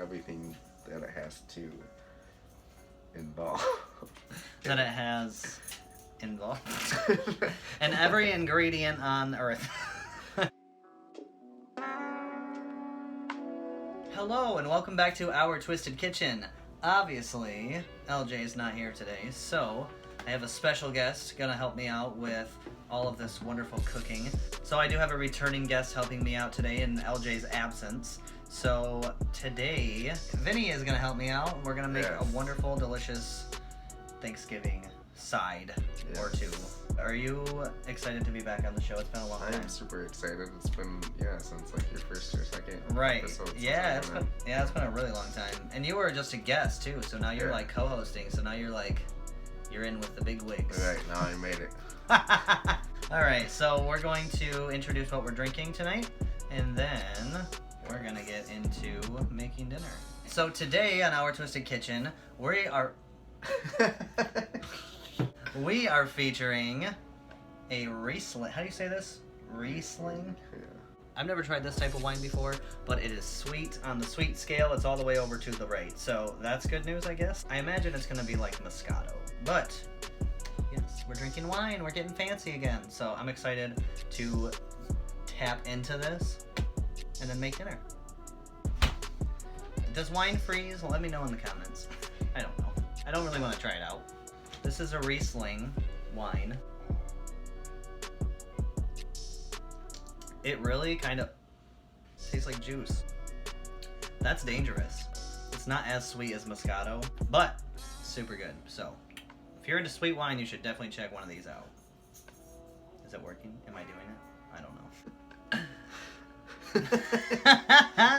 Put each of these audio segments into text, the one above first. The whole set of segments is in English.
everything that it has to involve. That it has involved. And every ingredient on earth. Hello and welcome back to Our Twisted Kitchen. Obviously, LJ is not here today, so I have a special guest gonna help me out with all of this wonderful cooking. So I do have a returning guest helping me out today in LJ's absence. So today, Vinny is gonna help me out. We're gonna make a wonderful, delicious Thanksgiving side or two. Are you excited to be back on the show? It's been a long time. I'm super excited. It's been since like your first or second episode. Yeah, it's been a really long time. And you were just a guest too, so now you're like co-hosting. So now you're in with the big wigs. Right, now I made it. All right, so we're going to introduce what we're drinking tonight, and then we're gonna get into making dinner. So today on Our Twisted Kitchen, we are featuring a Riesling. How do you say this? Riesling? Yeah. I've never tried this type of wine before, but it is sweet. On the sweet scale, it's all the way over to the right. So that's good news, I guess. I imagine it's going to be like Moscato. But, yes, we're drinking wine. We're getting fancy again. So I'm excited to tap into this and then make dinner. Does wine freeze? Let me know in the comments. I don't know. I don't really want to try it out. This is a Riesling wine. It really kind of tastes like juice. That's dangerous. It's not as sweet as Moscato, but super good. So, if you're into sweet wine, you should definitely check one of these out. Is it working? Am I doing it? I don't know.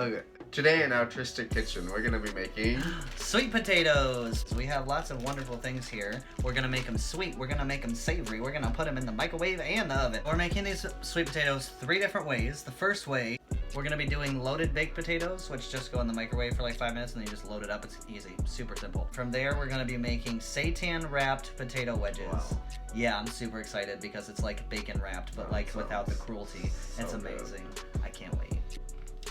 Okay. Today in Our Twisted Kitchen, we're gonna be making sweet potatoes. We have lots of wonderful things here. We're gonna make them sweet. We're gonna make them savory. We're gonna put them in the microwave and the oven. We're making these sweet potatoes 3 different ways. The first way, we're gonna be doing loaded baked potatoes, which just go in the microwave for like 5 minutes and then you just load it up. It's easy, super simple. From there, we're gonna be making seitan-wrapped potato wedges. Wow. Yeah, I'm super excited because it's like bacon wrapped, but like without the cruelty. It's amazing. Good. I can't wait.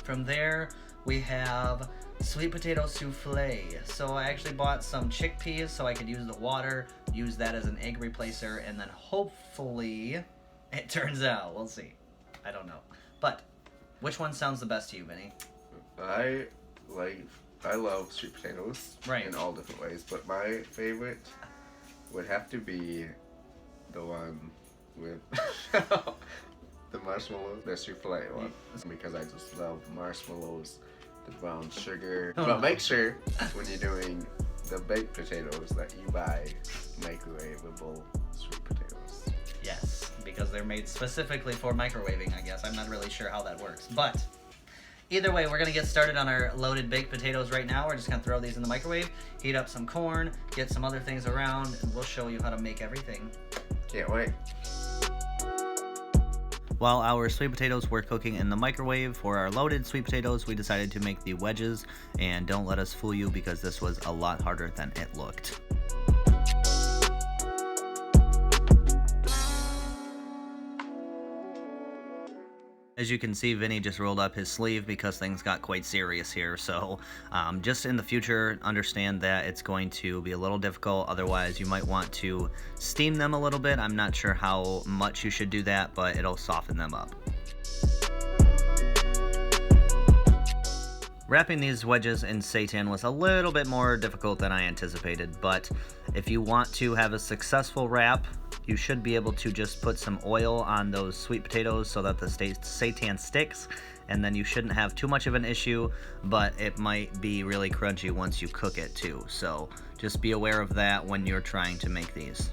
From there, we have sweet potato soufflé. So I actually bought some chickpeas so I could use the water, use that as an egg replacer, and then hopefully it turns out. We'll see. I don't know. But which one sounds the best to you, Vinny? I love sweet potatoes in all different ways, but my favorite would have to be the one with the marshmallows, the soufflé one, because I just love marshmallows, the brown sugar. But make sure when you're doing the baked potatoes that you buy microwavable sweet potatoes. Yes, because they're made specifically for microwaving, I guess. I'm not really sure how that works, but either way, we're gonna get started on our loaded baked potatoes right now. We're just gonna throw these in the microwave, heat up some corn, get some other things around, and we'll show you how to make everything. Can't wait. While our sweet potatoes were cooking in the microwave, for our loaded sweet potatoes, we decided to make the wedges, and don't let us fool you because this was a lot harder than it looked. As you can see, Vinny just rolled up his sleeve because things got quite serious here. So just in the future, understand that it's going to be a little difficult. Otherwise, you might want to steam them a little bit. I'm not sure how much you should do that, but it'll soften them up. Wrapping these wedges in seitan was a little bit more difficult than I anticipated, but if you want to have a successful wrap, you should be able to just put some oil on those sweet potatoes so that the seitan sticks, and then you shouldn't have too much of an issue, but it might be really crunchy once you cook it too. So just be aware of that when you're trying to make these.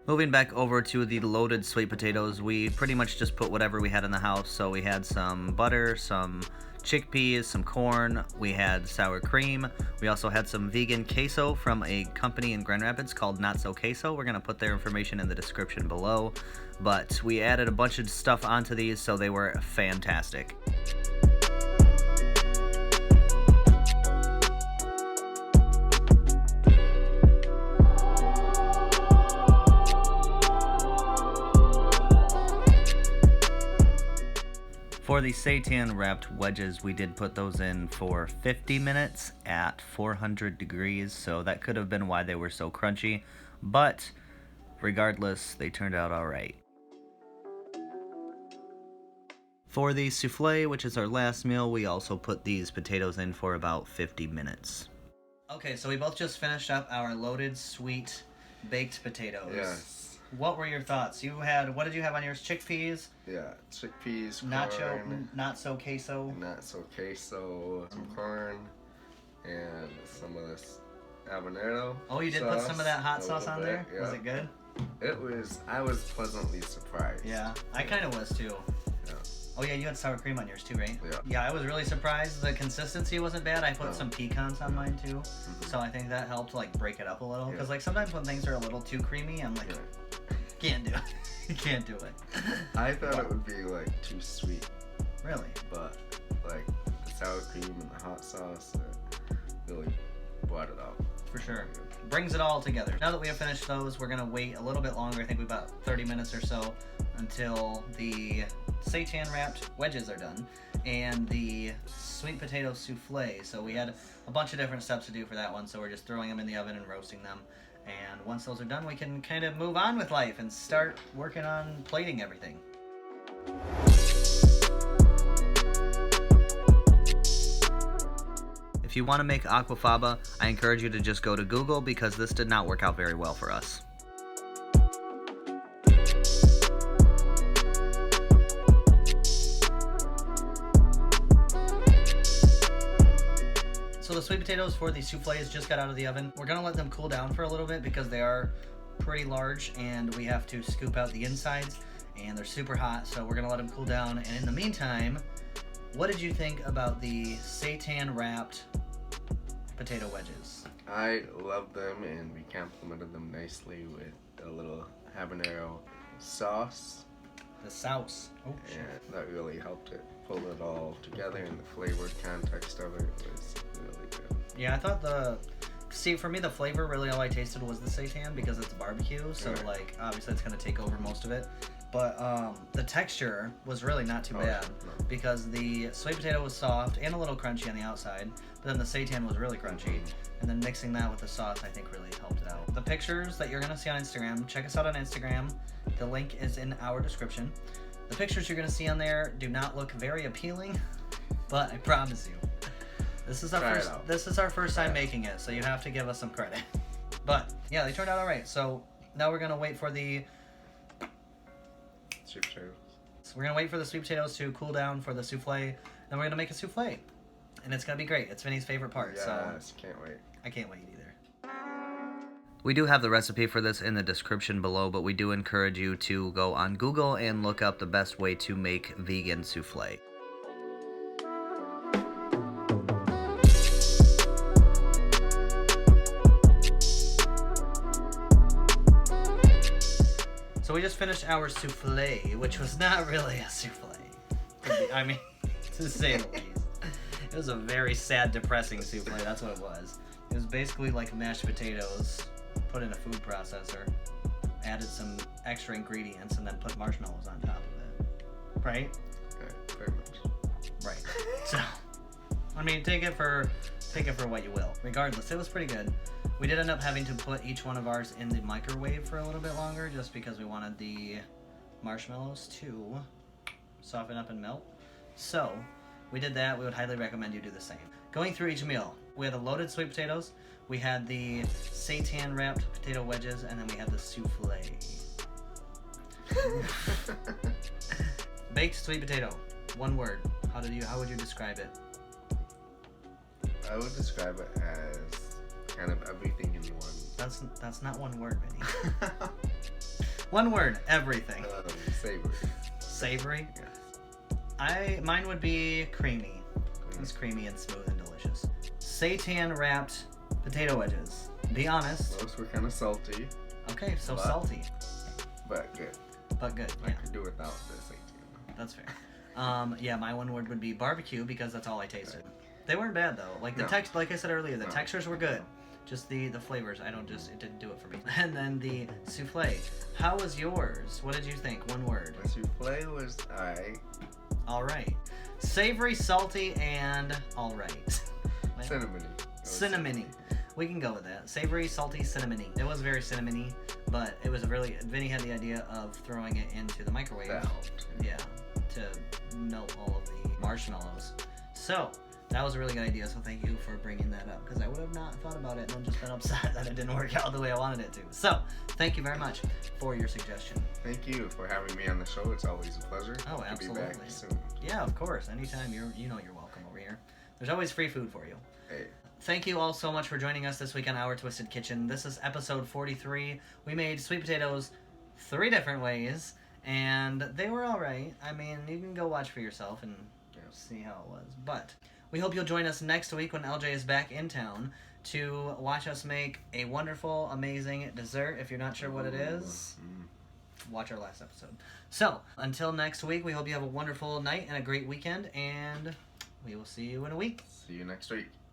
Moving back over to the loaded sweet potatoes, we pretty much just put whatever we had in the house. So we had some butter, some chickpeas, some corn, we had sour cream. We also had some vegan queso from a company in Grand Rapids called NOTSO queso. We're going to put their information in the description below. But we added a bunch of stuff onto these, so they were fantastic. For the seitan-wrapped wedges, we did put those in for 50 minutes at 400 degrees, so that could have been why they were so crunchy, but regardless, they turned out alright. For the soufflé, which is our last meal, we also put these potatoes in for about 50 minutes. Okay, so we both just finished up our loaded sweet baked potatoes. Yes. What were your thoughts? What did you have on yours? Chickpeas? Yeah, chickpeas, corn, NOTSO queso. NOTSO queso, some corn, and some of this habanero. Oh, you did sauce, put some of that hot sauce on there? Yeah. Was it good? I was pleasantly surprised. Yeah, I kind of was too. Yeah. Oh yeah, you had sour cream on yours too, right? Yeah. Yeah, I was really surprised. The consistency wasn't bad. I put some pecans on mine too, so I think that helped like break it up a little. Because like sometimes when things are a little too creamy, I'm like, can't do it. Can't do it. I thought it would be like too sweet. Really? But like the sour cream and the hot sauce really brought it out. For sure. Brings it all together. Now that we have finished those, we're gonna wait a little bit longer. I think we about 30 minutes or so until the seitan-wrapped wedges are done and the sweet potato souffle. So we had a bunch of different steps to do for that one, so we're just throwing them in the oven and roasting them. And once those are done, we can kind of move on with life and start working on plating everything. If you want to make aquafaba, I encourage you to just go to Google because this did not work out very well for us. So the sweet potatoes for the soufflés just got out of the oven. We're gonna let them cool down for a little bit because they are pretty large and we have to scoop out the insides and they're super hot, so we're gonna let them cool down. And in the meantime, what did you think about the seitan-wrapped potato wedges? I love them and we complemented them nicely with a little habanero sauce. The sauce. Oh, shit. And that really helped it pull it all together, and the flavor context of it was really good. Yeah, I thought for me the flavor really all I tasted was the seitan because it's barbecue, so like obviously it's gonna take over most of it. But the texture was really not too bad because the sweet potato was soft and a little crunchy on the outside, but then the seitan was really crunchy. And then mixing that with the sauce I think really helped it out. The pictures that you're gonna see on Instagram, check us out on Instagram. The link is in our description. The pictures you're gonna see on there do not look very appealing, but I promise you, this is our first time making it, so you have to give us some credit. But yeah, they turned out alright. So now we're gonna wait for the sweet potatoes. So we're gonna wait for the sweet potatoes to cool down for the souffle. Then we're gonna make a souffle, and it's gonna be great. It's Vinny's favorite part. Yes, so can't wait. I can't wait either. We do have the recipe for this in the description below, but we do encourage you to go on Google and look up the best way to make vegan souffle. So we just finished our souffle, which was not really a souffle. I mean, to say the least. It was a very sad, depressing souffle, that's what it was. It was basically like mashed potatoes, put in a food processor, added some extra ingredients, and then put marshmallows on top of it. Right? Okay, very much. Right. So, I mean, take it for what you will. Regardless, it was pretty good. We did end up having to put each one of ours in the microwave for a little bit longer, just because we wanted the marshmallows to soften up and melt. So, we did that. We would highly recommend you do the same. Going through each meal, we had the loaded sweet potatoes, we had the seitan-wrapped potato wedges, and then we had the souffle. Baked sweet potato. One word. How would you describe it? I would describe it as kind of everything in one. That's not one word, Vinny. One word. Everything. Savory. Savory? Yes. Mine would be creamy. It's creamy and smooth and delicious. Seitan-wrapped potato wedges. Be honest. Those were kind of salty. Okay, so salty. But good. But good. I could do without the seitan. That's fair. Yeah, my one word would be barbecue because that's all I tasted. Right. They weren't bad though. Like like I said earlier, the textures were good. Just the flavors, it didn't do it for me. And then the souffle. How was yours? What did you think? One word. The souffle was alright. All right. Savory, salty, and all right. Cinnamony. Cinnamony. We can go with that. Savory, salty, cinnamony. It was very cinnamony, but it was a really... Vinny had the idea of throwing it into the microwave. Yeah, to melt all of the marshmallows. So, that was a really good idea, so thank you for bringing that up, because I would have not thought about it and then just been upset that it didn't work out the way I wanted it to. So, thank you very much for your suggestion. Thank you for having me on the show. It's always a pleasure Oh, absolutely. to be back soon. Yeah, of course. Anytime, you're welcome over here. There's always free food for you. Hey. Thank you all so much for joining us this week on Our Twisted Kitchen. This is episode 43. We made sweet potatoes 3 different ways, and they were all right. I mean, you can go watch for yourself and see how it was. But we hope you'll join us next week when LJ is back in town to watch us make a wonderful, amazing dessert. If you're not sure what it is, watch our last episode. So, until next week, we hope you have a wonderful night and a great weekend, and we will see you in a week. See you next week.